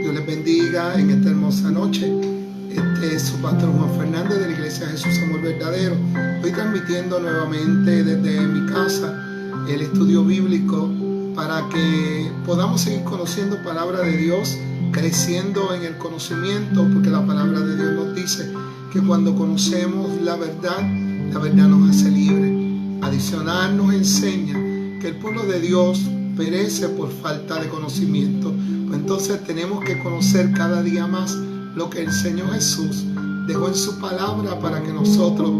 Dios les bendiga en esta hermosa noche. Este es su pastor Juan Fernández de la Iglesia Jesús Amor Verdadero. Estoy transmitiendo nuevamente desde mi casa el estudio bíblico para que podamos seguir conociendo palabra de Dios, creciendo en el conocimiento, porque la palabra de Dios nos dice que cuando conocemos la verdad nos hace libre. Adicional nos enseña que el pueblo de Dios perece por falta de conocimiento. Entonces tenemos que conocer cada día más lo que el Señor Jesús dejó en su palabra para que nosotros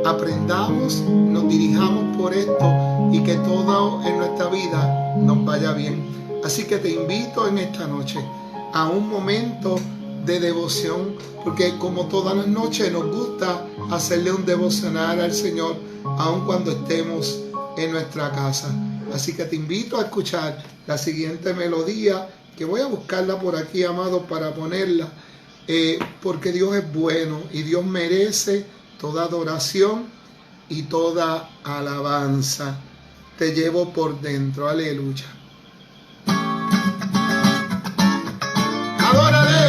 aprendamos, nos dirijamos por esto y que todo en nuestra vida nos vaya bien. Así que te invito en esta noche a un momento de devoción, porque como todas las noches nos gusta hacerle un devocional al Señor, aun cuando estemos en nuestra casa. Así que te invito a escuchar la siguiente melodía, que voy a buscarla por aquí, amado, para ponerla, porque Dios es bueno y Dios merece toda adoración y toda alabanza. Te llevo por dentro, aleluya. ¡Adórale!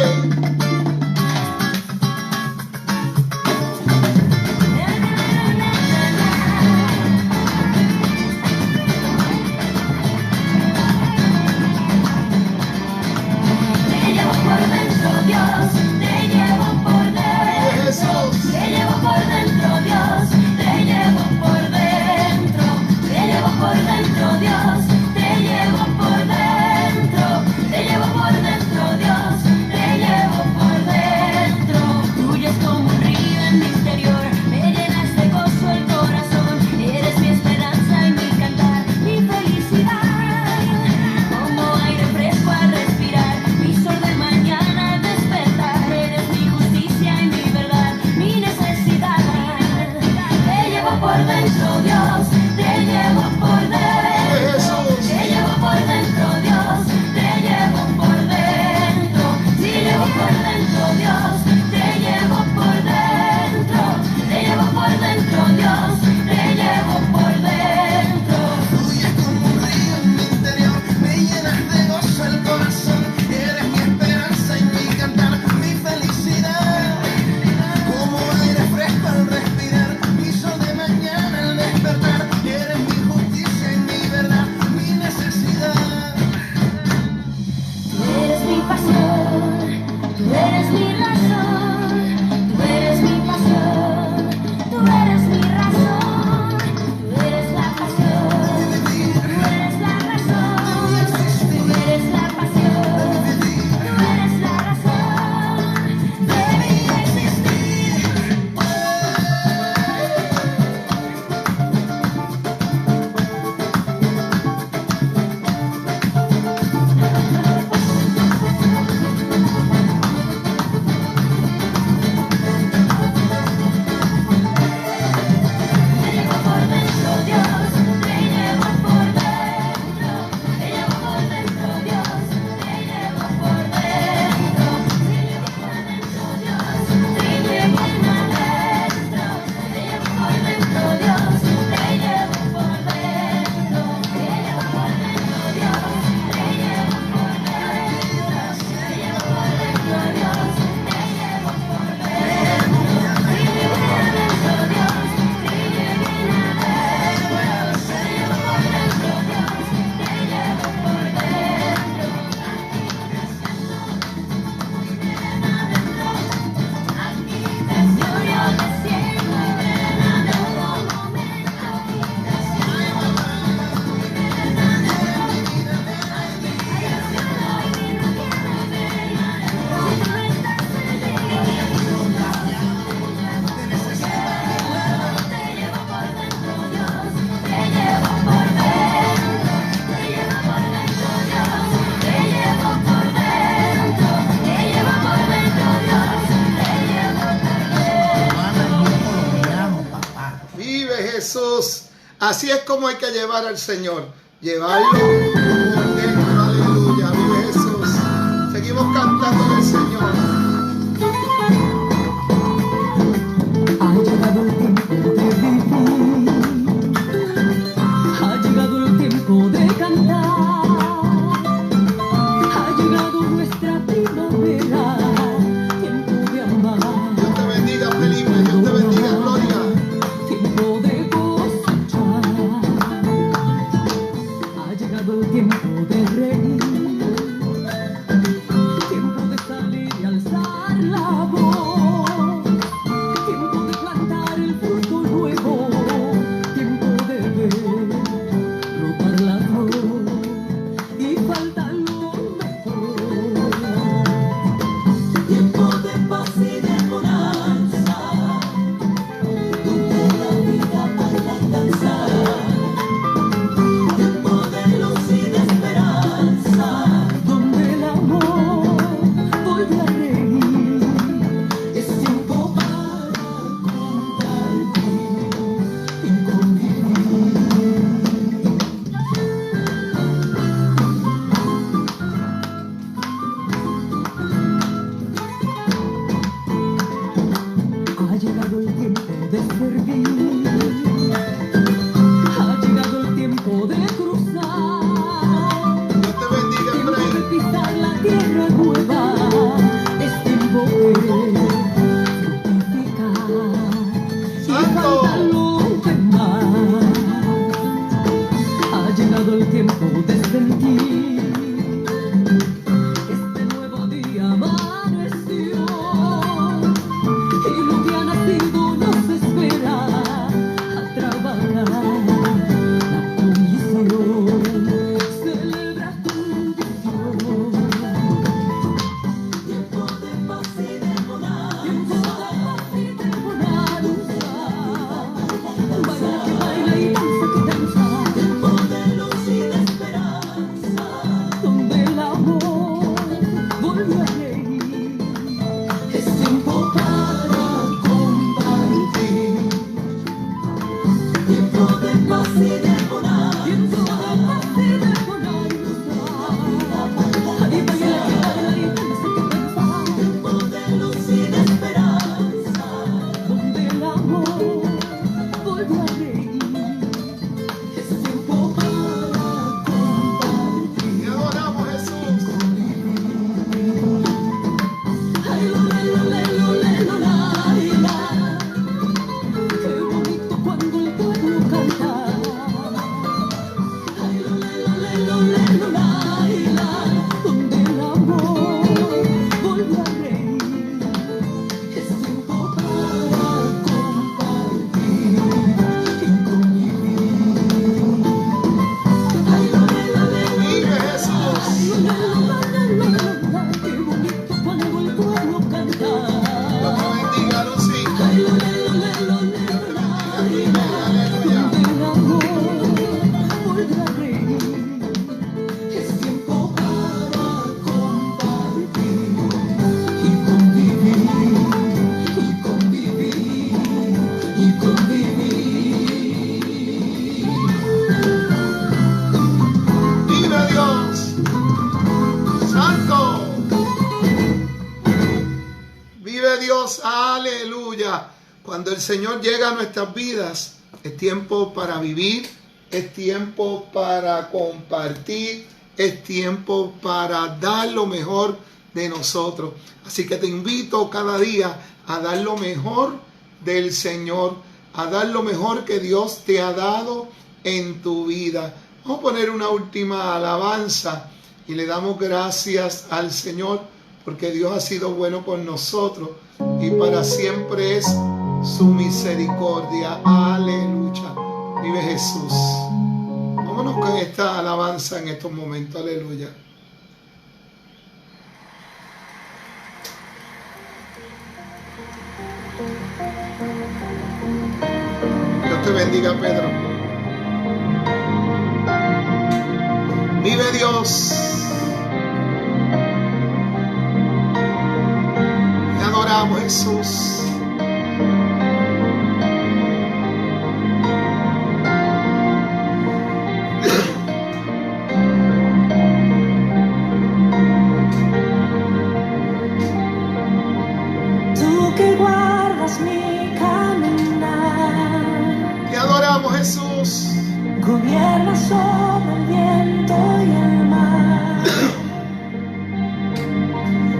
Jesús. Así es como hay que llevar al Señor, llevarlo por dentro, aleluya, vive Jesús. Seguimos cantando al Señor. Ha llegado el tiempo de vivir, ha llegado el tiempo de cantar, ha llegado nuestra primavera. Dios, aleluya. Cuando el Señor llega a nuestras vidas, es tiempo para vivir, es tiempo para compartir, es tiempo para dar lo mejor de nosotros. Así que te invito cada día a dar lo mejor del Señor, a dar lo mejor que Dios te ha dado en tu vida. Vamos a poner una última alabanza y le damos gracias al Señor porque Dios ha sido bueno por nosotros y para siempre es su misericordia. Aleluya. Vive Jesús. Vámonos con esta alabanza en estos momentos. Aleluya. Dios te bendiga, Pedro. Vive Dios. Te adoramos, Jesús. Tú que guardas mi caminar, Te adoramos, Jesús. gobiernas sobre el viento y el mar,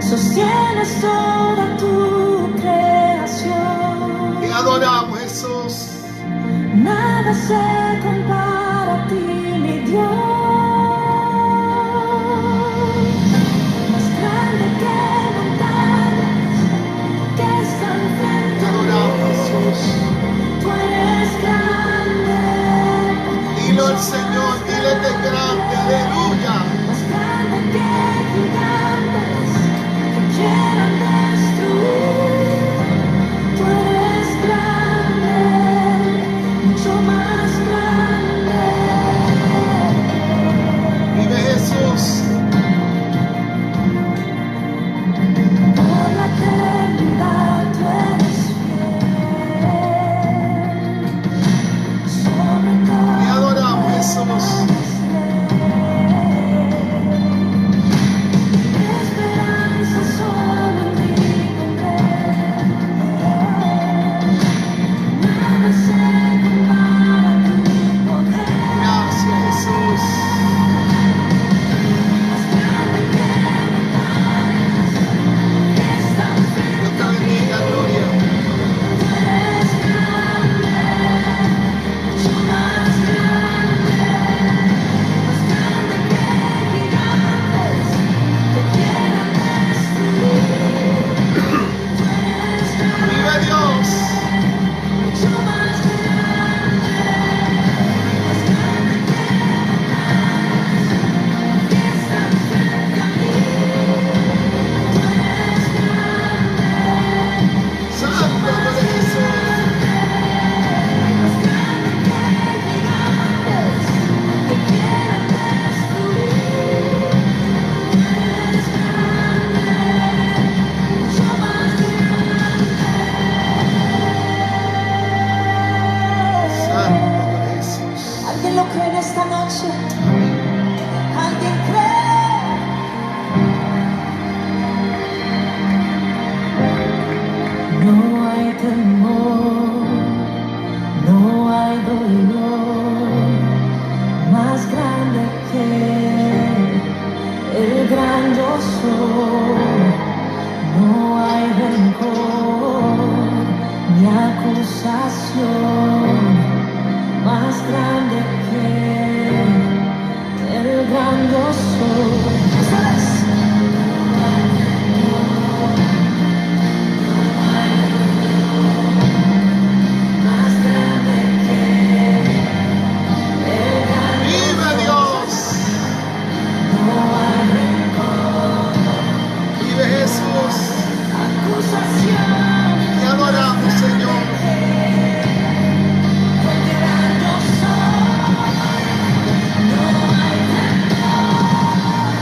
sostienes toda tu creación. Te adoramos, Jesús. Nada se compara a ti, mi Dios. Más grande que montañas que están frente Te a adoramos, mí. Jesús. Tú eres grande. Dilo al Señor, dile que es grande. Aleluya. Más grande que gigantes que quieran destruir. Tú eres grande, mucho más grande. Vive Jesús. Por la eternidad tú eres fiel. Sobre todo Te adoramos, Jesús. esperanza solo en ti comprender. Nada se compara a tu poder. Gracias, Jesús. Más grande que montañas que están frente Dios te bendiga, Gloria. tú eres grande, mucho más grande. Más grande que gigantes que quieran destruir. Tú eres grande. Vive Dios. Mucho más grande, más grande que montañas que están frente a mí. Tú eres grande, Santo tú eres Jesús. más grande que gigantes que quieran destruir. Tú eres grande, mucho más grande. Santo tú eres Jesús. ¿Alguien lo cree en esta noche? ¿Alguien cree? No hay temor, no hay dolor más grande que el gran yo soy. No hay rencor ni acusación más grande que el gran yo soy. ¿Sabes? Más grande que el gran Vive Dios. no hay rencor, Vive Jesús. acusación. Te adoramos, Señor. El gran yo soy. No hay rencor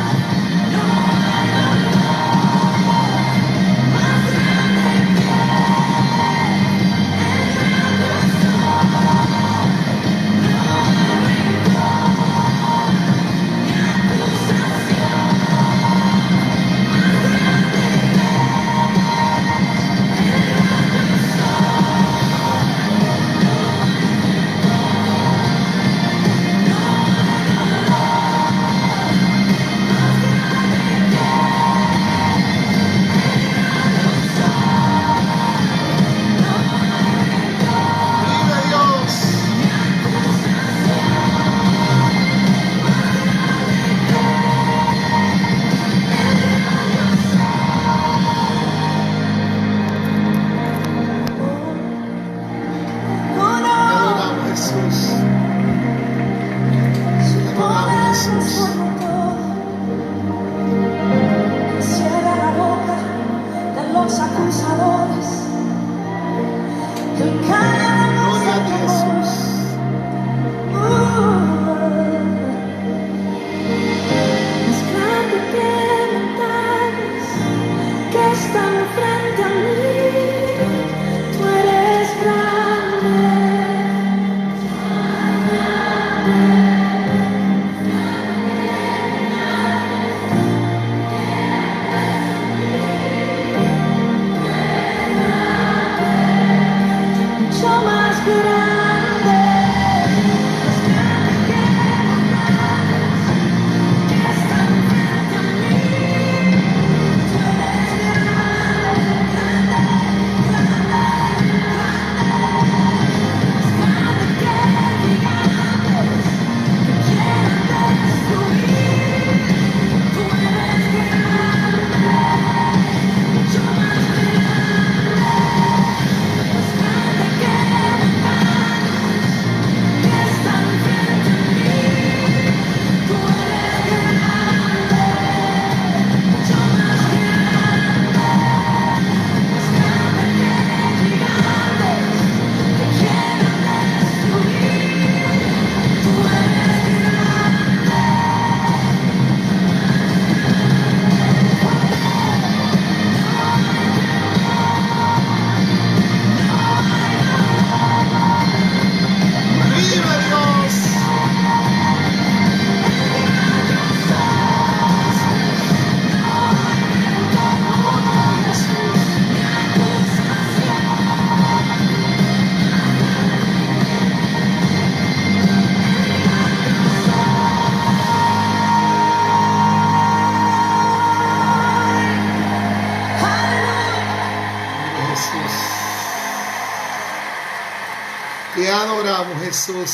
Te adoramos, Jesús.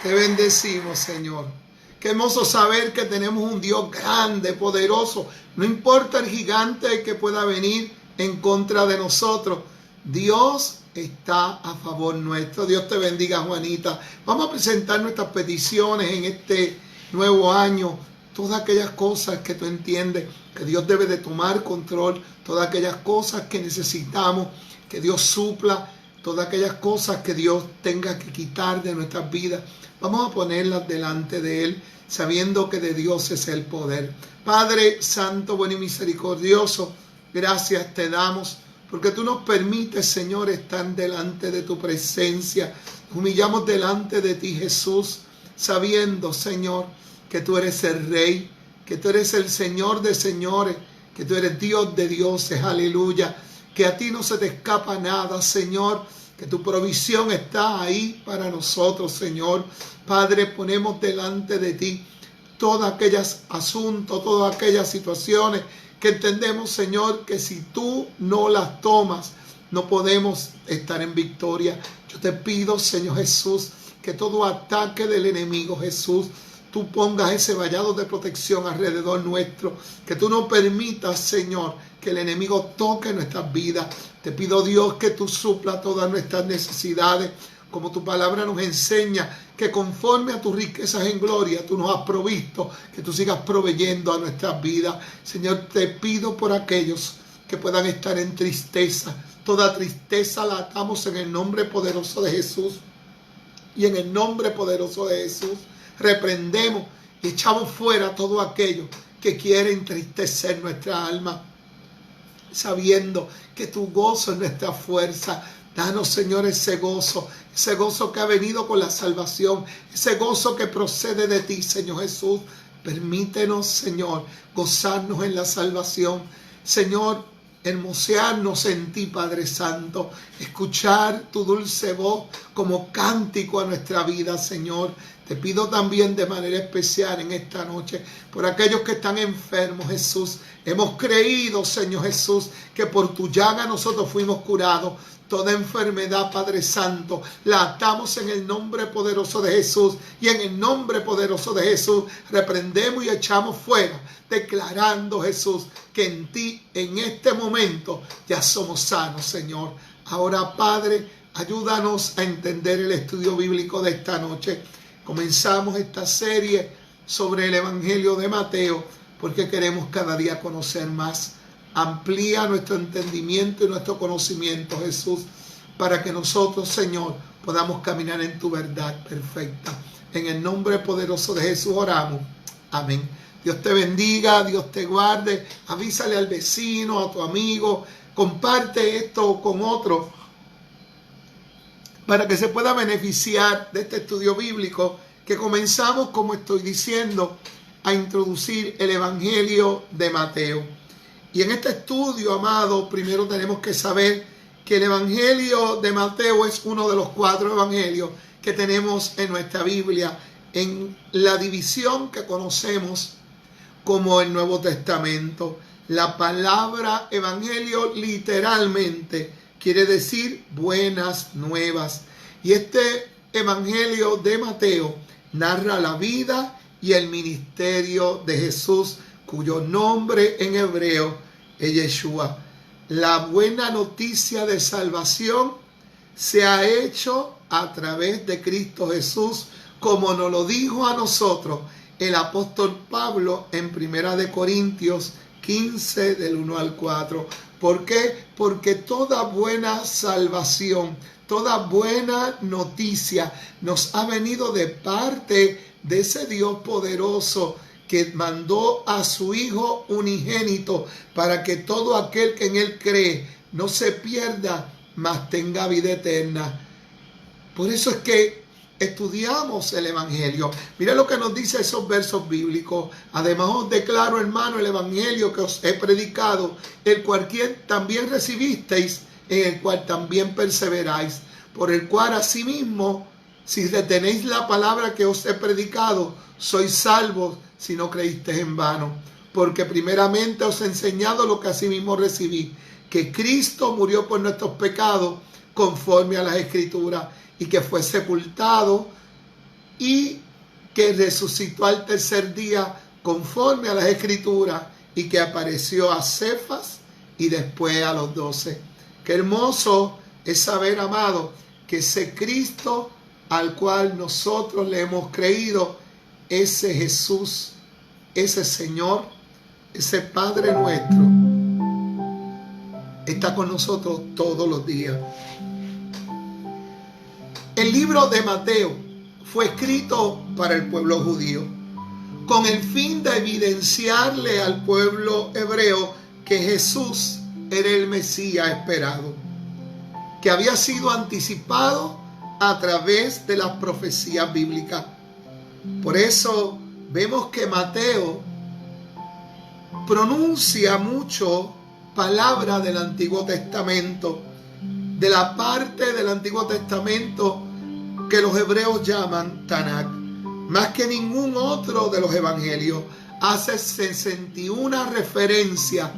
Te bendecimos, Señor. Qué hermoso saber que tenemos un Dios grande, poderoso. No importa el gigante que pueda venir en contra de nosotros. Dios está a favor nuestro. Dios te bendiga, Juanita. Vamos a presentar nuestras peticiones en este nuevo año. Todas aquellas cosas que tú entiendes que Dios debe de tomar control. Todas aquellas cosas que necesitamos que Dios supla. Todas aquellas cosas que Dios tenga que quitar de nuestras vidas. Vamos a ponerlas delante de Él, sabiendo que de Dios es el poder. Padre Santo, bueno y misericordioso, gracias te damos, porque tú nos permites, Señor, estar delante de tu presencia. Nos humillamos delante de ti, Jesús, sabiendo, Señor, que tú eres el Rey, que tú eres el Señor de señores, que tú eres Dios de dioses, aleluya. Que a ti no se te escapa nada, Señor, que tu provisión está ahí para nosotros, Señor. Padre, ponemos delante de ti todos aquellos asuntos, todas aquellas situaciones que entendemos, Señor, que si tú no las tomas, no podemos estar en victoria. Yo te pido, Señor Jesús, que todo ataque del enemigo, Jesús, tú pongas ese vallado de protección alrededor nuestro, que tú no permitas, Señor, que el enemigo toque nuestras vidas. Te pido, Dios, que tú supla todas nuestras necesidades, como tu palabra nos enseña, que conforme a tus riquezas en gloria, tú nos has provisto, que tú sigas proveyendo a nuestras vidas. Señor, te pido por aquellos que puedan estar en tristeza. Toda tristeza la atamos en el nombre poderoso de Jesús. Y en el nombre poderoso de Jesús, reprendemos y echamos fuera todo aquello que quiere entristecer nuestra alma, sabiendo que tu gozo es nuestra fuerza. Danos, Señor, ese gozo que ha venido con la salvación, ese gozo que procede de ti, Señor Jesús. Permítenos, Señor, gozarnos en la salvación. Señor, hermosearnos en ti, Padre Santo, escuchar tu dulce voz como cántico a nuestra vida, Señor. Te pido también de manera especial en esta noche por aquellos que están enfermos, Jesús. Hemos creído, Señor Jesús, que por tu llaga nosotros fuimos curados. Toda enfermedad, Padre Santo, la atamos en el nombre poderoso de Jesús. Y en el nombre poderoso de Jesús reprendemos y echamos fuera, declarando, Jesús, que en ti, en este momento, ya somos sanos, Señor. Ahora, Padre, ayúdanos a entender el estudio bíblico de esta noche. Comenzamos esta serie sobre el Evangelio de Mateo porque queremos cada día conocer más. Amplía nuestro entendimiento y nuestro conocimiento, Jesús, para que nosotros, Señor, podamos caminar en tu verdad perfecta. En el nombre poderoso de Jesús oramos. Amén. Dios te bendiga, Dios te guarde. Avísale al vecino, a tu amigo. Comparte esto con otro para que se pueda beneficiar de este estudio bíblico que comenzamos, como estoy diciendo, a introducir el Evangelio de Mateo. Y en este estudio, amado, primero tenemos que saber que el Evangelio de Mateo es uno de los 4 evangelios que tenemos en nuestra Biblia, en la división que conocemos como el Nuevo Testamento. La palabra evangelio literalmente quiere decir buenas nuevas. Y este Evangelio de Mateo narra la vida y el ministerio de Jesús, cuyo nombre en hebreo es Yeshua. La buena noticia de salvación se ha hecho a través de Cristo Jesús, como nos lo dijo a nosotros el apóstol Pablo en 1 Corintios 15, del 1 al 4. ¿Por qué? Porque toda buena salvación, toda buena noticia nos ha venido de parte de ese Dios poderoso que mandó a su Hijo unigénito para que todo aquel que en Él cree no se pierda, mas tenga vida eterna. Por eso es que estudiamos el Evangelio. Mira lo que nos dice esos versos bíblicos. Además os declaro, hermano, el Evangelio que os he predicado, el cual también recibisteis, en el cual también perseveráis, por el cual asimismo, si retenéis la palabra que os he predicado, sois salvos si no creísteis en vano. Porque primeramente os he enseñado lo que asimismo recibí, que Cristo murió por nuestros pecados conforme a las Escrituras, y que fue sepultado y que resucitó al tercer día conforme a las Escrituras y que apareció a Cefas y después a los 12. Qué hermoso es saber, amado, que ese Cristo al cual nosotros le hemos creído, ese Jesús, ese Señor, ese Padre nuestro, está con nosotros todos los días. El libro de Mateo fue escrito para el pueblo judío, con el fin de evidenciarle al pueblo hebreo que Jesús era el Mesías esperado, que había sido anticipado a través de las profecías bíblicas. Por eso vemos que Mateo pronuncia mucho palabras del Antiguo Testamento, de la parte del Antiguo Testamento que los hebreos llaman Tanakh. Más que ningún otro de los evangelios, hace 61 referencias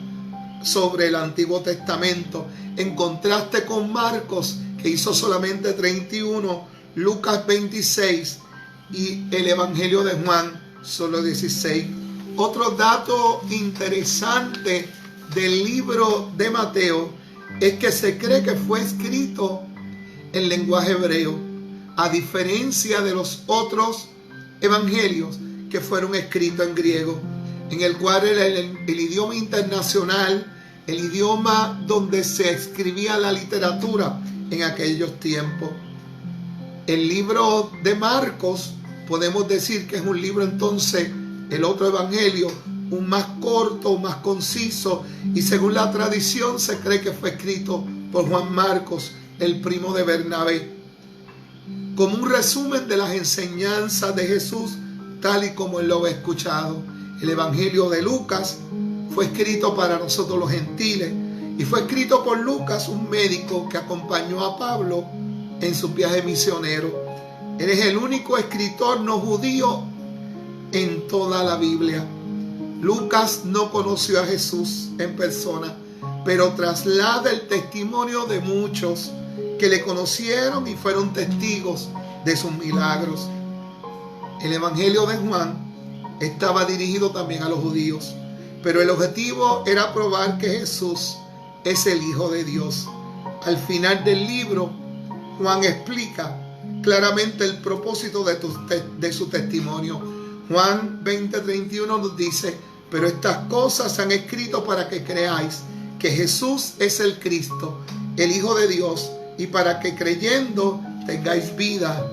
sobre el Antiguo Testamento, en contraste con Marcos, que hizo solamente 31, Lucas 26 y el Evangelio de Juan solo 16. Otro dato interesante del libro de Mateo es que se cree que fue escrito en lenguaje hebreo, a diferencia de los otros evangelios que fueron escritos en griego, en el cual era el idioma internacional, el idioma donde se escribía la literatura en aquellos tiempos. El libro de Marcos podemos decir que es un libro, entonces, el otro evangelio, un más corto, un más conciso, y según la tradición se cree que fue escrito por Juan Marcos, el primo de Bernabé, como un resumen de las enseñanzas de Jesús tal y como él lo había escuchado. El Evangelio de Lucas fue escrito para nosotros los gentiles y fue escrito por Lucas, un médico que acompañó a Pablo en su viaje misionero. Él es el único escritor no judío en toda la Biblia. Lucas no conoció a Jesús en persona, pero traslada el testimonio de muchos que le conocieron y fueron testigos de sus milagros. El Evangelio de Juan estaba dirigido también a los judíos, pero el objetivo era probar que Jesús es el Hijo de Dios. Al final del libro, Juan explica claramente el propósito de su testimonio. Juan 20:31 nos dice: pero estas cosas se han escrito para que creáis que Jesús es el Cristo, el Hijo de Dios, y para que creyendo tengáis vida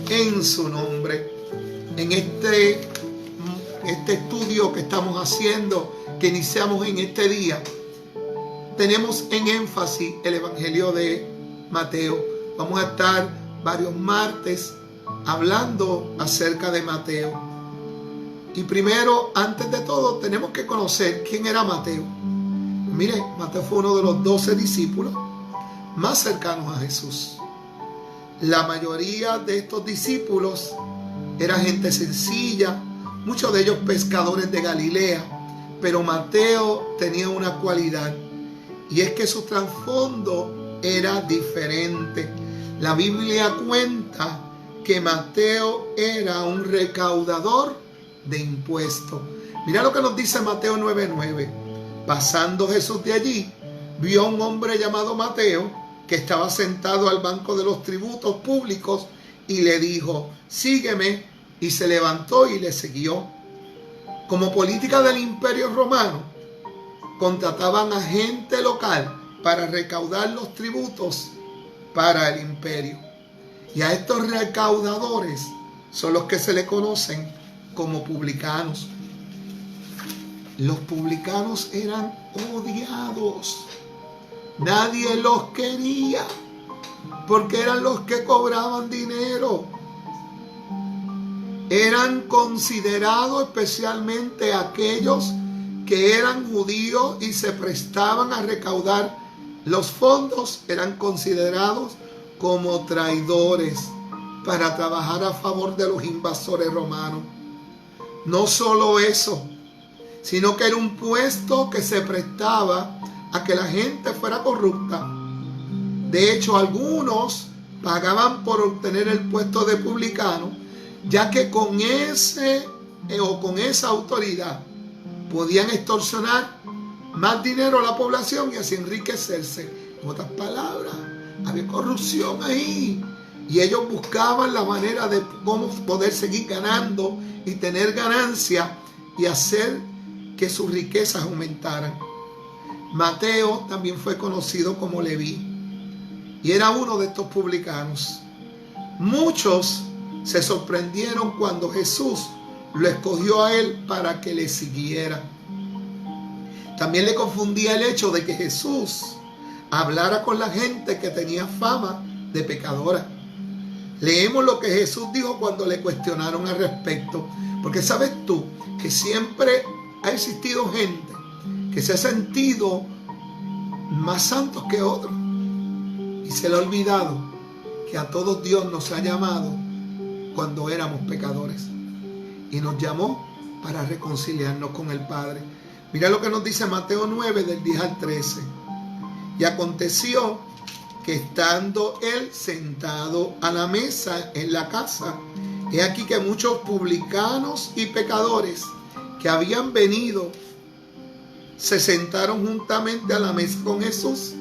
en su nombre. En este estudio que estamos haciendo, que iniciamos en este día, tenemos en énfasis el Evangelio de Mateo. Vamos a estar varios martes hablando acerca de Mateo. Y primero, antes de todo, tenemos que conocer quién era Mateo. Mire, Mateo fue uno de los 12 discípulos más cercanos a Jesús. La mayoría de estos discípulos era gente sencilla, muchos de ellos pescadores de Galilea, pero Mateo tenía una cualidad, y es que su trasfondo era diferente. La Biblia cuenta que Mateo era un recaudador de impuestos. Mira lo que nos dice Mateo 9:9. Pasando Jesús de allí, vio a un hombre llamado Mateo, que estaba sentado al banco de los tributos públicos, y le dijo: sígueme, y se levantó y le siguió. Como política del Imperio Romano, contrataban a gente local para recaudar los tributos para el imperio. Y a estos recaudadores son los que se le conocen como publicanos. Los publicanos eran odiados. Nadie los quería porque eran los que cobraban dinero. Eran considerados, especialmente aquellos que eran judíos y se prestaban a recaudar los fondos, eran considerados como traidores para trabajar a favor de los invasores romanos. No solo eso, sino que era un puesto que se prestaba a que la gente fuera corrupta. De hecho, algunos pagaban por obtener el puesto de publicano, ya que con esa autoridad podían extorsionar más dinero a la población y así enriquecerse. En otras palabras, había corrupción ahí. Y ellos buscaban la manera de cómo poder seguir ganando y tener ganancia y hacer que sus riquezas aumentaran. Mateo también fue conocido como Leví y era uno de estos publicanos. Muchos se sorprendieron cuando Jesús lo escogió a él para que le siguiera. También le confundía el hecho de que Jesús hablara con la gente que tenía fama de pecadora. Leemos lo que Jesús dijo cuando le cuestionaron al respecto. Porque sabes tú que siempre ha existido gente que se ha sentido más santos que otros. Y se le ha olvidado que a todos Dios nos ha llamado cuando éramos pecadores. Y nos llamó para reconciliarnos con el Padre. Mira lo que nos dice Mateo 9 del 10 al 13. Y aconteció que estando él sentado a la mesa en la casa, he aquí que muchos publicanos y pecadores que habían venido se sentaron juntamente a la mesa con Jesús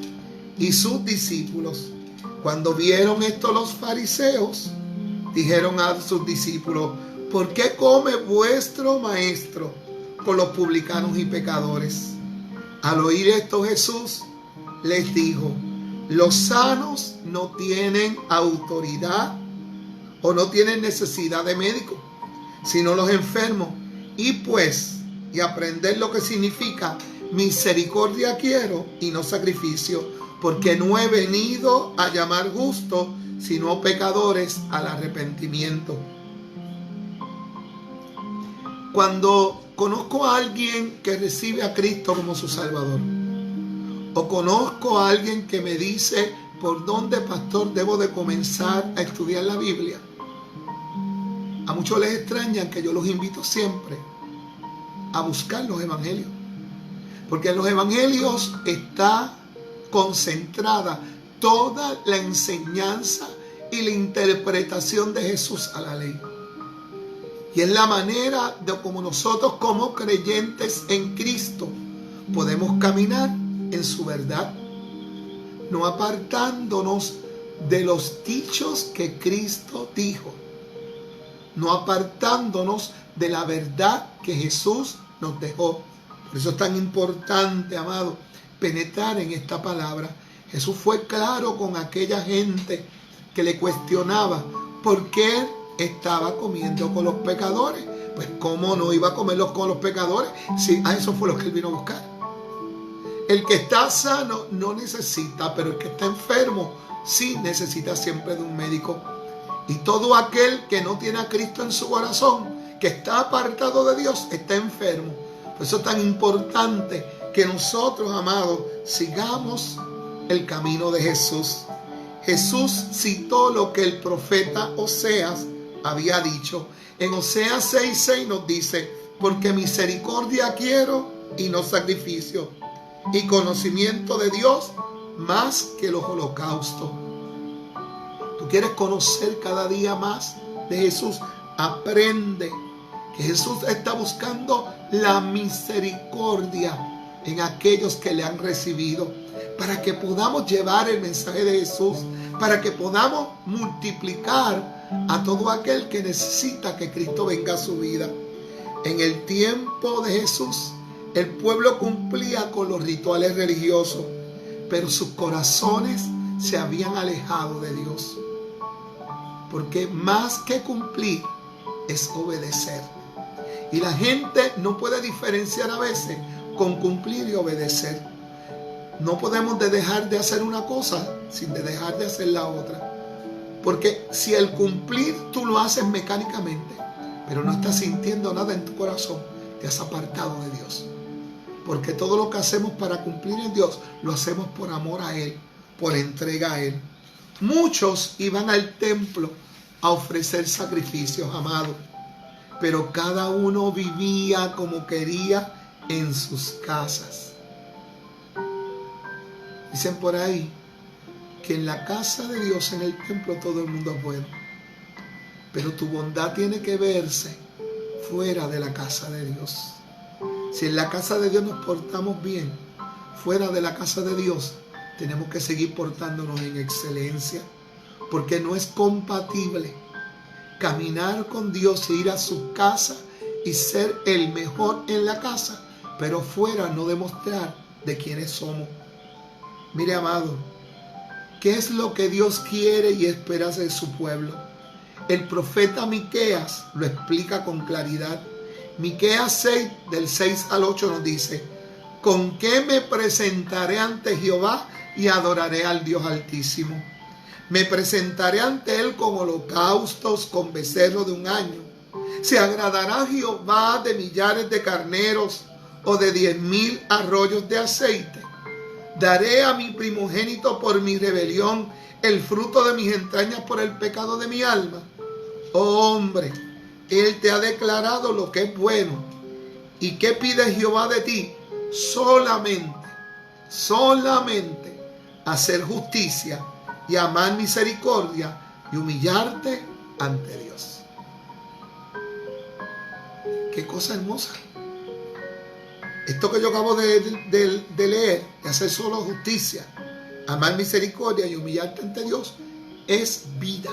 y sus discípulos. Cuando vieron esto los fariseos, dijeron a sus discípulos: ¿por qué come vuestro maestro con los publicanos y pecadores? Al oír esto, Jesús les dijo: los sanos no tienen autoridad o no tienen necesidad de médico, sino los enfermos. Y aprender lo que significa misericordia quiero y no sacrificio, porque no he venido a llamar justos, sino pecadores al arrepentimiento. Cuando conozco a alguien que recibe a Cristo como su Salvador, o conozco a alguien que me dice por dónde, pastor, debo de comenzar a estudiar la Biblia, a muchos les extraña que yo los invito siempre a buscar los evangelios, porque en los evangelios está concentrada toda la enseñanza y la interpretación de Jesús a la ley. Y es la manera de como nosotros como creyentes en Cristo podemos caminar en su verdad, no apartándonos de los dichos que Cristo dijo, no apartándonos de la verdad que Jesús nos dejó. Por eso es tan importante, amado, penetrar en esta palabra. Jesús fue claro con aquella gente que le cuestionaba por qué estaba comiendo con los pecadores. Pues cómo no iba a comerlos con los pecadores si a eso fue lo que él vino a buscar. El que está sano no necesita, pero el que está enfermo sí necesita siempre de un médico. Y todo aquel que no tiene a Cristo en su corazón, que está apartado de Dios, está enfermo. Por eso es tan importante que nosotros, amados, sigamos el camino de Jesús. Jesús citó lo que el profeta Oseas había dicho. En Oseas 6:6 nos dice: porque misericordia quiero y no sacrificio, y conocimiento de Dios más que los holocaustos. Tú quieres conocer cada día más de Jesús. Aprende que Jesús está buscando la misericordia en aquellos que le han recibido, para que podamos llevar el mensaje de Jesús, para que podamos multiplicar a todo aquel que necesita que Cristo venga a su vida. En el tiempo de Jesús, el pueblo cumplía con los rituales religiosos, pero sus corazones se habían alejado de Dios. Porque más que cumplir es obedecer. Y la gente no puede diferenciar a veces con cumplir y obedecer. No podemos dejar de hacer una cosa sin dejar de hacer la otra. Porque si el cumplir tú lo haces mecánicamente, pero no estás sintiendo nada en tu corazón, te has apartado de Dios. Porque todo lo que hacemos para cumplir en Dios, lo hacemos por amor a Él, por entrega a Él. Muchos iban al templo a ofrecer sacrificios, amados, pero cada uno vivía como quería en sus casas. Dicen por ahí que en la casa de Dios, en el templo, todo el mundo es bueno. Pero tu bondad tiene que verse fuera de la casa de Dios. Si en la casa de Dios nos portamos bien, fuera de la casa de Dios tenemos que seguir portándonos en excelencia, porque no es compatible caminar con Dios e ir a su casa y ser el mejor en la casa, pero fuera no demostrar de quiénes somos. Mire, amado, ¿qué es lo que Dios quiere y espera de su pueblo? El profeta Miqueas lo explica con claridad. Miqueas 6, del 6 al 8 nos dice: ¿con qué me presentaré ante Jehová y adoraré al Dios Altísimo? Me presentaré ante Él con holocaustos, con becerros de un año. ¿Se agradará Jehová de millares de carneros o de 10,000 arroyos de aceite? Daré a mi primogénito por mi rebelión, el fruto de mis entrañas por el pecado de mi alma. Oh hombre, Él te ha declarado lo que es bueno. ¿Y qué pide Jehová de ti? Solamente hacer justicia y amar misericordia y humillarte ante Dios. Qué cosa hermosa. Esto que yo acabo de leer, de hacer solo justicia, amar misericordia y humillarte ante Dios, es vida.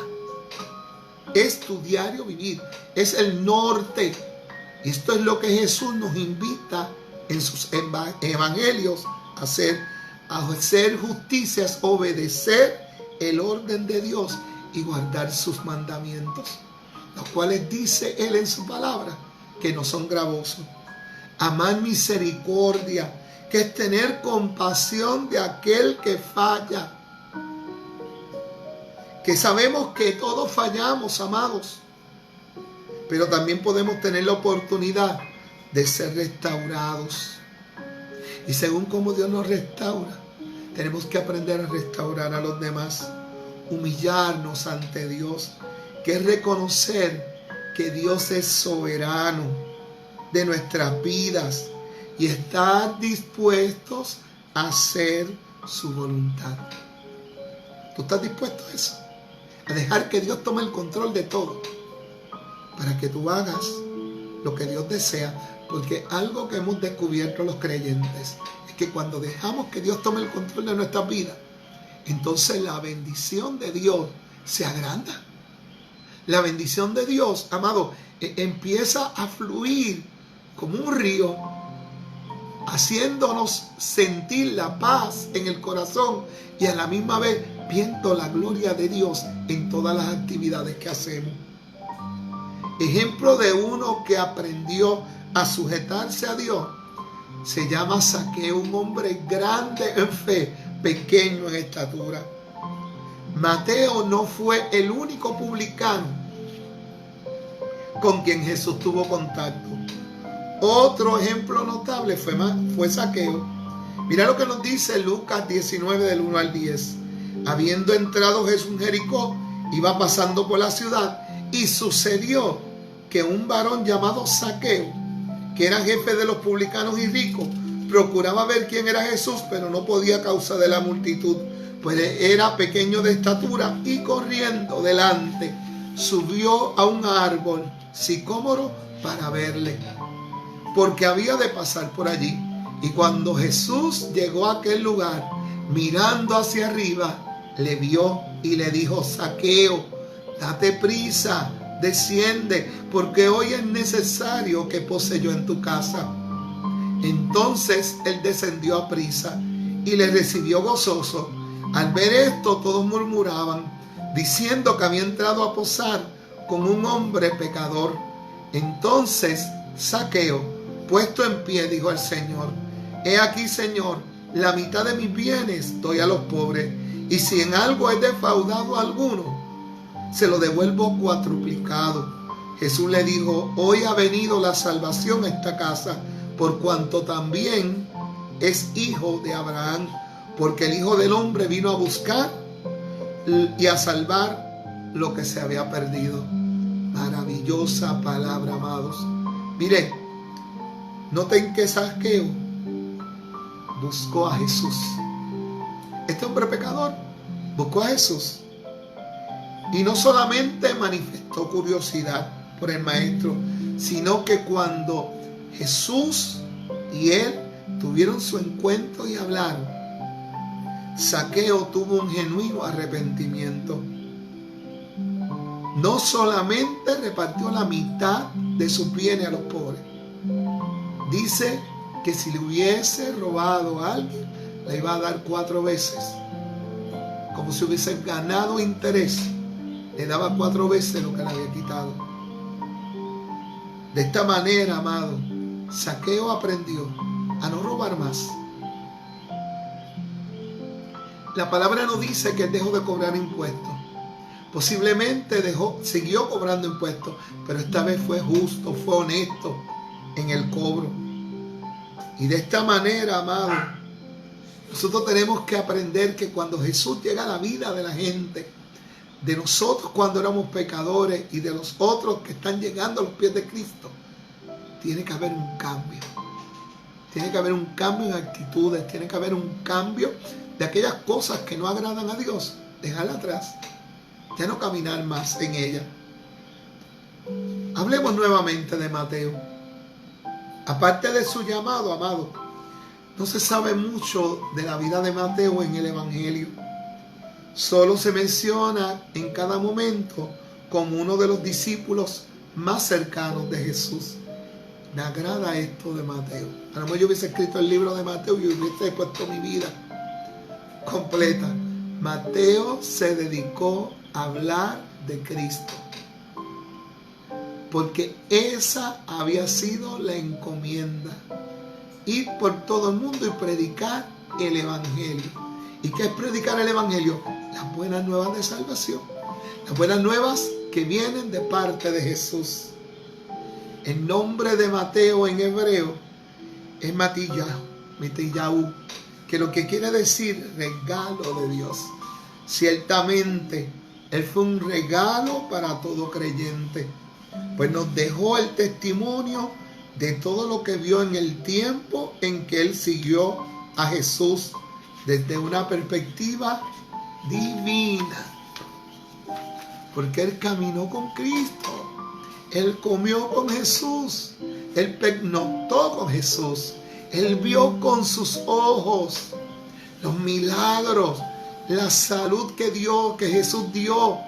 Es tu diario vivir, es el norte. Y esto es lo que Jesús nos invita en sus evangelios a hacer justicias, obedecer el orden de Dios y guardar sus mandamientos, los cuales dice Él en su palabra que no son gravosos. Amar misericordia, que es tener compasión de aquel que falla. Que sabemos que todos fallamos, amados, pero también podemos tener la oportunidad de ser restaurados. Y según como Dios nos restaura, tenemos que aprender a restaurar a los demás, humillarnos ante Dios, que es reconocer que Dios es soberano de nuestras vidas y estar dispuestos a hacer su voluntad. ¿Tú estás dispuesto a eso? A dejar que Dios tome el control de todo, para que tú hagas lo que Dios desea. Porque algo que hemos descubierto los creyentes es que cuando dejamos que Dios tome el control de nuestras vidas, entonces la bendición de Dios se agranda. La bendición de Dios, amado, empieza a fluir como un río, haciéndonos sentir la paz en el corazón y a la misma vez viendo la gloria de Dios en todas las actividades que hacemos. Ejemplo de uno que aprendió a sujetarse a Dios se llama Zaqueo, un hombre grande en fe, pequeño en estatura. Mateo no fue el único publicano con quien Jesús tuvo contacto. Otro ejemplo notable fue Zaqueo. Mira lo que nos dice Lucas 19 del 1 al 10. Habiendo entrado Jesús en Jericó, iba pasando por la ciudad, y sucedió que un varón llamado Zaqueo, que era jefe de los publicanos y ricos, procuraba ver quién era Jesús, pero no podía a causa de la multitud, pues era pequeño de estatura, y corriendo delante subió a un árbol sicómoro para verle, porque había de pasar por allí. Y cuando Jesús llegó a aquel lugar, mirando hacia arriba, le vio y le dijo: Zaqueo, date prisa, desciende, porque hoy es necesario que pose yo en tu casa. Entonces él descendió a prisa y le recibió gozoso. Al ver esto, todos murmuraban, diciendo que había entrado a posar con un hombre pecador. Entonces Zaqueo, puesto en pie, dijo al Señor: He aquí, Señor, la mitad de mis bienes doy a los pobres, y si en algo he defraudado a alguno, se lo devuelvo cuatruplicado. Jesús le dijo: Hoy ha venido la salvación a esta casa, por cuanto también es hijo de Abraham, porque el Hijo del Hombre vino a buscar y a salvar lo que se había perdido. Maravillosa palabra, amados. Miren, noten que Zaqueo buscó a Jesús. Este hombre pecador buscó a Jesús y no solamente manifestó curiosidad por el maestro, sino que cuando Jesús y él tuvieron su encuentro y hablaron, Zaqueo tuvo un genuino arrepentimiento. No solamente repartió la mitad de sus bienes a los pobres. Dice que si le hubiese robado a alguien, le iba a dar 4 veces. Como si hubiese ganado interés, le daba 4 veces lo que le había quitado. De esta manera, amado, Zaqueo aprendió a no robar más. La palabra no dice que él dejó de cobrar impuestos. Posiblemente siguió cobrando impuestos, pero esta vez fue justo, fue honesto en el cobro. Y de esta manera, amado, nosotros tenemos que aprender que cuando Jesús llega a la vida de la gente, de nosotros cuando éramos pecadores y de los otros que están llegando a los pies de Cristo, tiene que haber un cambio. Tiene que haber un cambio en actitudes, tiene que haber un cambio de aquellas cosas que no agradan a Dios, dejarlas atrás, ya no caminar más en ellas. Hablemos nuevamente de Mateo. Aparte de su llamado, amado, no se sabe mucho de la vida de Mateo en el Evangelio. Solo se menciona en cada momento como uno de los discípulos más cercanos de Jesús. Me agrada esto de Mateo. A lo mejor yo hubiese escrito el libro de Mateo y hubiese puesto mi vida completa. Mateo se dedicó a hablar de Cristo, porque esa había sido la encomienda: ir por todo el mundo y predicar el Evangelio. ¿Y qué es predicar el Evangelio? Las buenas nuevas de salvación, las buenas nuevas que vienen de parte de Jesús. El nombre de Mateo en hebreo es Matillahu, que lo que quiere decir regalo de Dios. Ciertamente, él fue un regalo para todo creyente, pues nos dejó el testimonio de todo lo que vio en el tiempo en que él siguió a Jesús desde una perspectiva divina, porque él caminó con Cristo, él comió con Jesús, él pernoctó con Jesús, él vio con sus ojos los milagros, la salud que Jesús dio,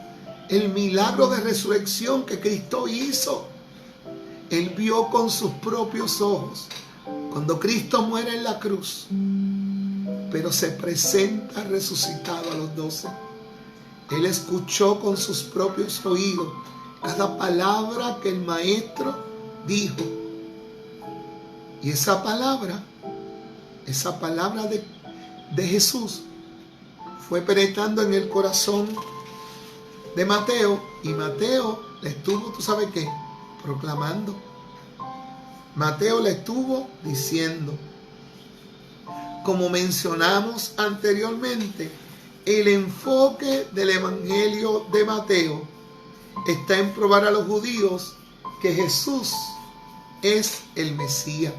el milagro de resurrección que Cristo hizo. Él vio con sus propios ojos cuando Cristo muere en la cruz, pero se presenta resucitado a los 12. Él escuchó con sus propios oídos cada palabra que el Maestro dijo. Y esa palabra de Jesús fue penetrando en el corazón de Mateo, y Mateo le estuvo, ¿tú sabes qué?, proclamando. Mateo le estuvo diciendo. Como mencionamos anteriormente, el enfoque del Evangelio de Mateo está en probar a los judíos que Jesús es el Mesías.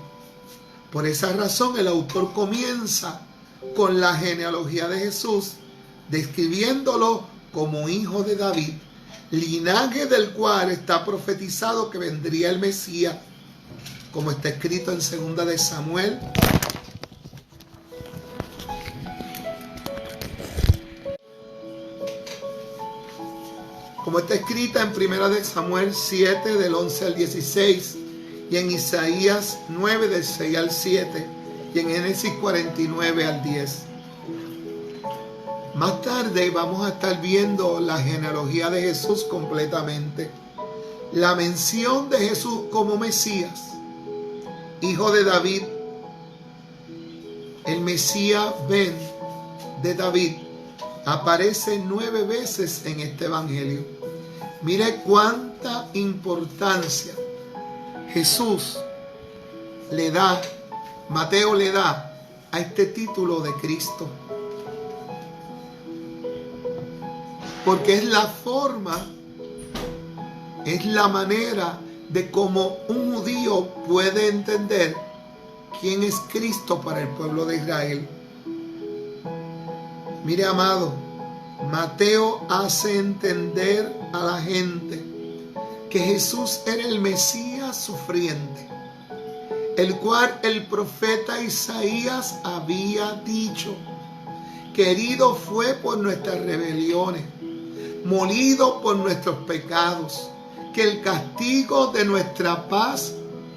Por esa razón el autor comienza con la genealogía de Jesús, describiéndolo como hijo de David, linaje del cual está profetizado que vendría el Mesías, como está escrito en 2 de Samuel. Como está escrita en 1 de Samuel 7, del 11 al 16, y en Isaías 9, del 6 al 7, y en Génesis 49 al 10. Más tarde vamos a estar viendo la genealogía de Jesús completamente. La mención de Jesús como Mesías, hijo de David, el Mesías Ben de David, aparece 9 veces en este Evangelio. Mire cuánta importancia Mateo le da a este título de Cristo. Porque es la forma, es la manera de cómo un judío puede entender quién es Cristo para el pueblo de Israel. Mire, amado, Mateo hace entender a la gente que Jesús era el Mesías sufriente, el cual el profeta Isaías había dicho que herido fue por nuestras rebeliones, molido por nuestros pecados, que el castigo de nuestra paz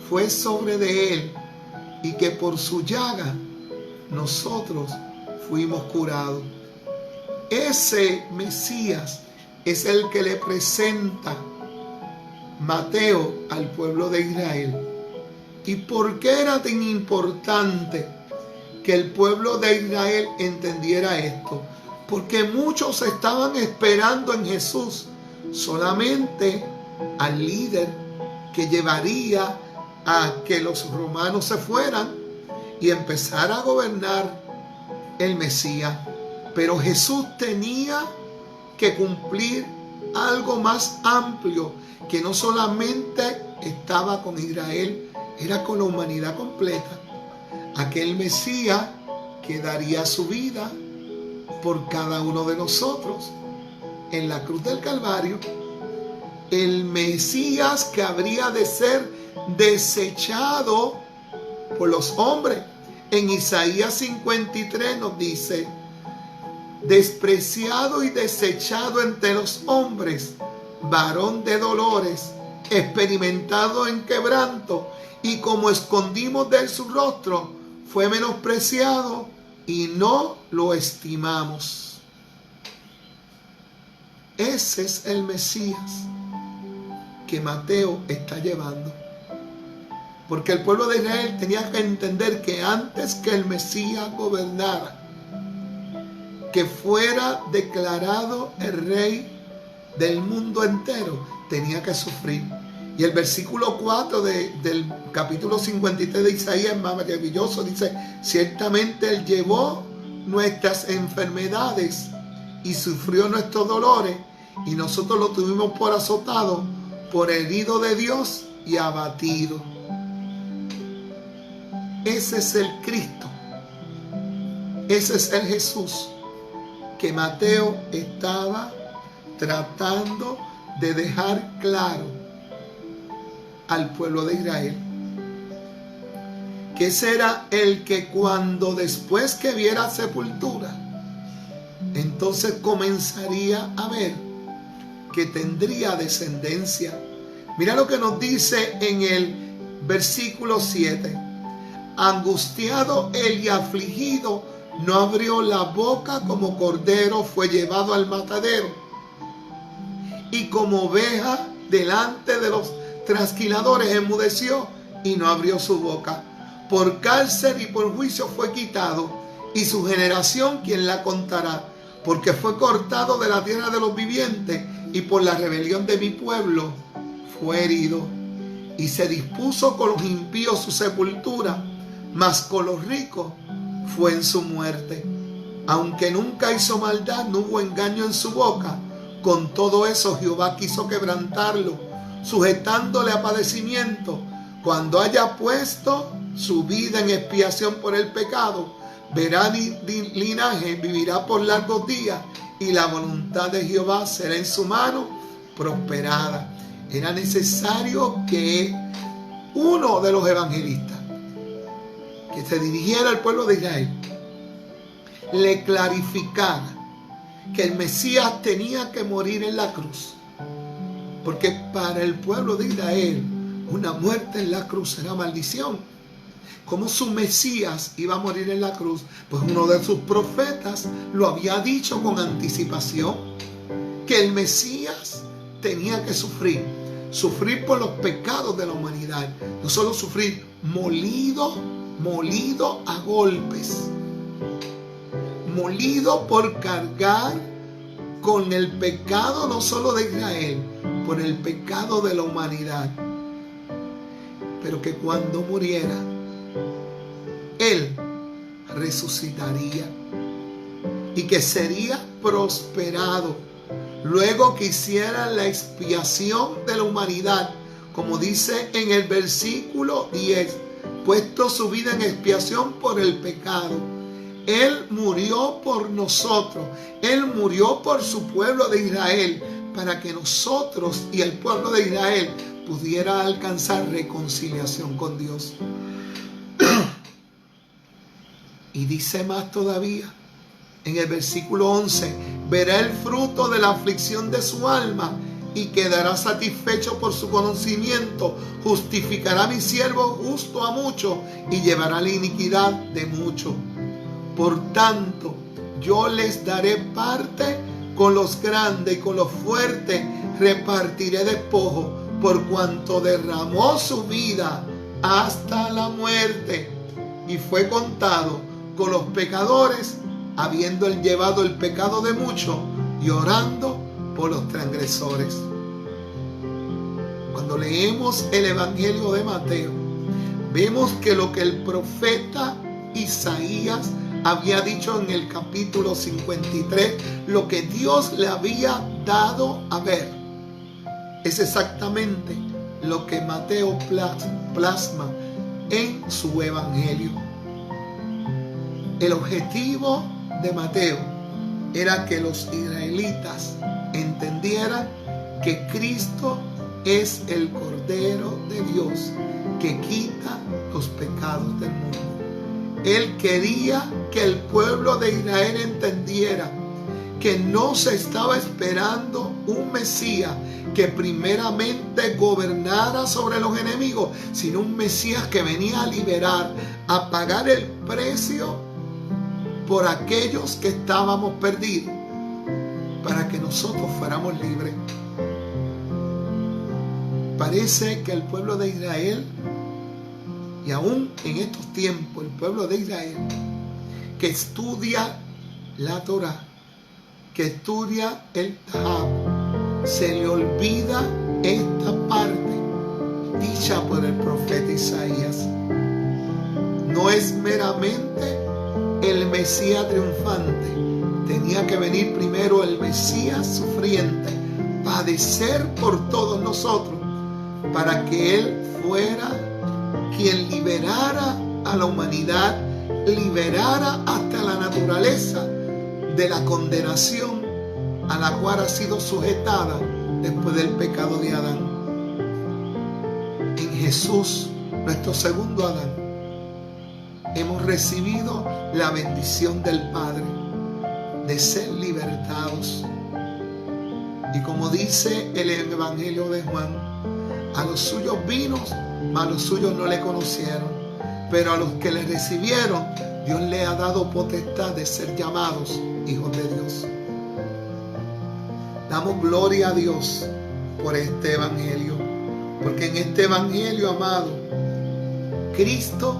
fue sobre de él y que por su llaga nosotros fuimos curados. Ese Mesías es el que le presenta Mateo al pueblo de Israel. ¿Y por qué era tan importante que el pueblo de Israel entendiera esto? Porque muchos estaban esperando en Jesús solamente al líder que llevaría a que los romanos se fueran y empezara a gobernar el Mesías. Pero Jesús tenía que cumplir algo más amplio, que no solamente estaba con Israel, era con la humanidad completa. Aquel Mesías que daría su vida por cada uno de nosotros en la cruz del Calvario. El Mesías que habría de ser desechado por los hombres. En Isaías 53 nos dice: despreciado y desechado entre los hombres, varón de dolores, experimentado en quebranto, y como escondimos de él su rostro, fue menospreciado y no lo estimamos. Ese es el Mesías que Mateo está llevando. Porque el pueblo de Israel tenía que entender que antes que el Mesías gobernara, que fuera declarado el rey del mundo entero, tenía que sufrir. Y el versículo 4 del capítulo 53 de Isaías es maravilloso. Dice: ciertamente Él llevó nuestras enfermedades y sufrió nuestros dolores, y nosotros lo tuvimos por azotado, por herido de Dios y abatido. Ese es el Cristo. Ese es el Jesús que Mateo estaba tratando de dejar claro al pueblo de Israel. Que ese era el que cuando después que viera sepultura, entonces comenzaría a ver que tendría descendencia. Mira lo que nos dice en el versículo 7. Angustiado él y afligido, no abrió la boca, como cordero fue llevado al matadero, y como oveja delante de los trasquiladores enmudeció y no abrió su boca. Por cárcel y por juicio fue quitado, y su generación, ¿quién la contará? Porque fue cortado de la tierra de los vivientes, y por la rebelión de mi pueblo fue herido. Y se dispuso con los impíos su sepultura, mas con los ricos fue en su muerte. Aunque nunca hizo maldad, no hubo engaño en su boca. Con todo eso Jehová quiso quebrantarlo, sujetándole a padecimiento. Cuando haya puesto su vida en expiación por el pecado, verá linaje, vivirá por largos días, y la voluntad de Jehová será en su mano prosperada. Era necesario que uno de los evangelistas que se dirigiera al pueblo de Israel le clarificara que el Mesías tenía que morir en la cruz, porque para el pueblo de Israel una muerte en la cruz era maldición. ¿Cómo su Mesías iba a morir en la cruz? Pues uno de sus profetas lo había dicho con anticipación, que el Mesías tenía que sufrir por los pecados de la humanidad. No solo sufrir, molido a golpes, molido por cargar con el pecado no solo de Israel, por el pecado de la humanidad. Pero que cuando muriera, Él resucitaría y que sería prosperado luego que hiciera la expiación de la humanidad, como dice en el versículo 10, puesto su vida en expiación por el pecado. Él murió por nosotros. Él murió por su pueblo de Israel, para que nosotros y el pueblo de Israel pudiera alcanzar reconciliación con Dios. Y dice más todavía, en el versículo 11, verá el fruto de la aflicción de su alma y quedará satisfecho por su conocimiento. Justificará a mi siervo justo a muchos y llevará la iniquidad de muchos. Por tanto, yo les daré parte con los grandes y con los fuertes repartiré despojo, por cuanto derramó su vida hasta la muerte y fue contado con los pecadores, habiendo él llevado el pecado de muchos y orando por los transgresores. Cuando leemos el Evangelio de Mateo, vemos que lo que el profeta Isaías había dicho en el capítulo 53, lo que Dios le había dado a ver, es exactamente lo que Mateo plasma en su Evangelio. El objetivo de Mateo era que los israelitas entendieran que Cristo es el Cordero de Dios que quita los pecados del mundo. Él quería que el pueblo de Israel entendiera que no se estaba esperando un Mesías que primeramente gobernara sobre los enemigos, sino un Mesías que venía a liberar, a pagar el precio por aquellos que estábamos perdidos, para que nosotros fuéramos libres. Parece que el pueblo de Israel, y aún en estos tiempos el pueblo de Israel, que estudia la Torá, que estudia el Tanaj, se le olvida esta parte dicha por el profeta Isaías. No es meramente el Mesías triunfante, tenía que venir primero el Mesías sufriente, padecer por todos nosotros, para que Él fuera quien liberara a la humanidad, liberara hasta la naturaleza de la condenación a la cual ha sido sujetada después del pecado de Adán. En Jesús, nuestro segundo Adán, hemos recibido la bendición del Padre de ser libertados. Y como dice el Evangelio de Juan, a los suyos vino, mas a los suyos no le conocieron, pero a los que le recibieron, Dios le ha dado potestad de ser llamados hijos de Dios. Damos gloria a Dios por este Evangelio, porque en este Evangelio, amado, Cristo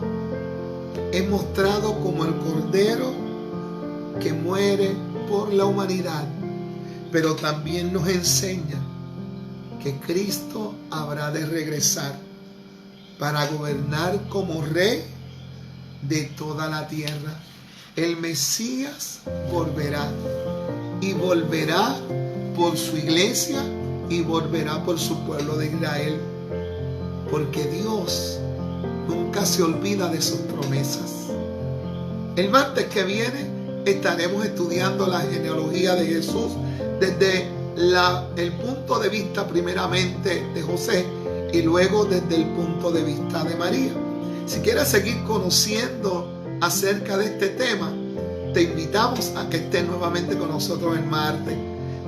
es mostrado como el Cordero que muere por la humanidad, pero también nos enseña que Cristo habrá de regresar para gobernar como Rey de toda la tierra. El Mesías volverá, y volverá por su iglesia y volverá por su pueblo de Israel, porque Dios nunca se olvida de sus promesas. El martes que viene estaremos estudiando la genealogía de Jesús desde el punto de vista primeramente de José y luego desde el punto de vista de María. Si quieres seguir conociendo acerca de este tema, te invitamos a que estés nuevamente con nosotros el martes.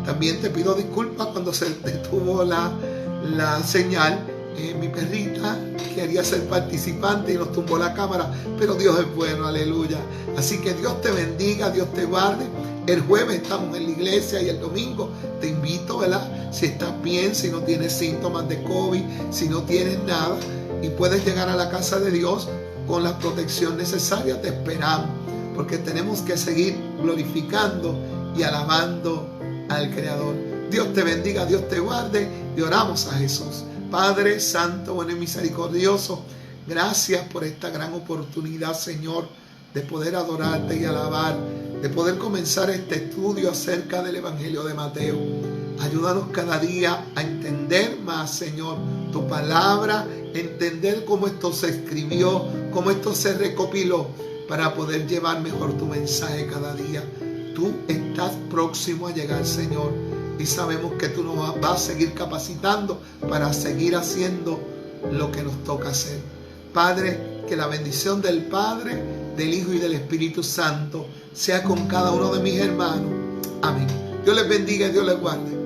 También te pido disculpas cuando se detuvo la señal. Mi perrita quería ser participante y nos tumbó la cámara, pero Dios es bueno, aleluya. Así que Dios te bendiga, Dios te guarde. El jueves estamos en la iglesia y el domingo te invito, ¿verdad? Si estás bien, si no tienes síntomas de COVID, si no tienes nada y puedes llegar a la casa de Dios con la protección necesaria, te esperamos, porque tenemos que seguir glorificando y alabando al Creador. Dios te bendiga, Dios te guarde, y oramos a Jesús. Padre Santo, bueno y misericordioso, gracias por esta gran oportunidad, Señor, de poder adorarte y alabar, de poder comenzar este estudio acerca del Evangelio de Mateo. Ayúdanos cada día a entender más, Señor, tu palabra, entender cómo esto se escribió, cómo esto se recopiló, para poder llevar mejor tu mensaje cada día. Tú estás próximo a llegar, Señor, y sabemos que tú nos vas a seguir capacitando para seguir haciendo lo que nos toca hacer. Padre, que la bendición del Padre, del Hijo y del Espíritu Santo sea con cada uno de mis hermanos. Amén. Dios les bendiga y Dios les guarde.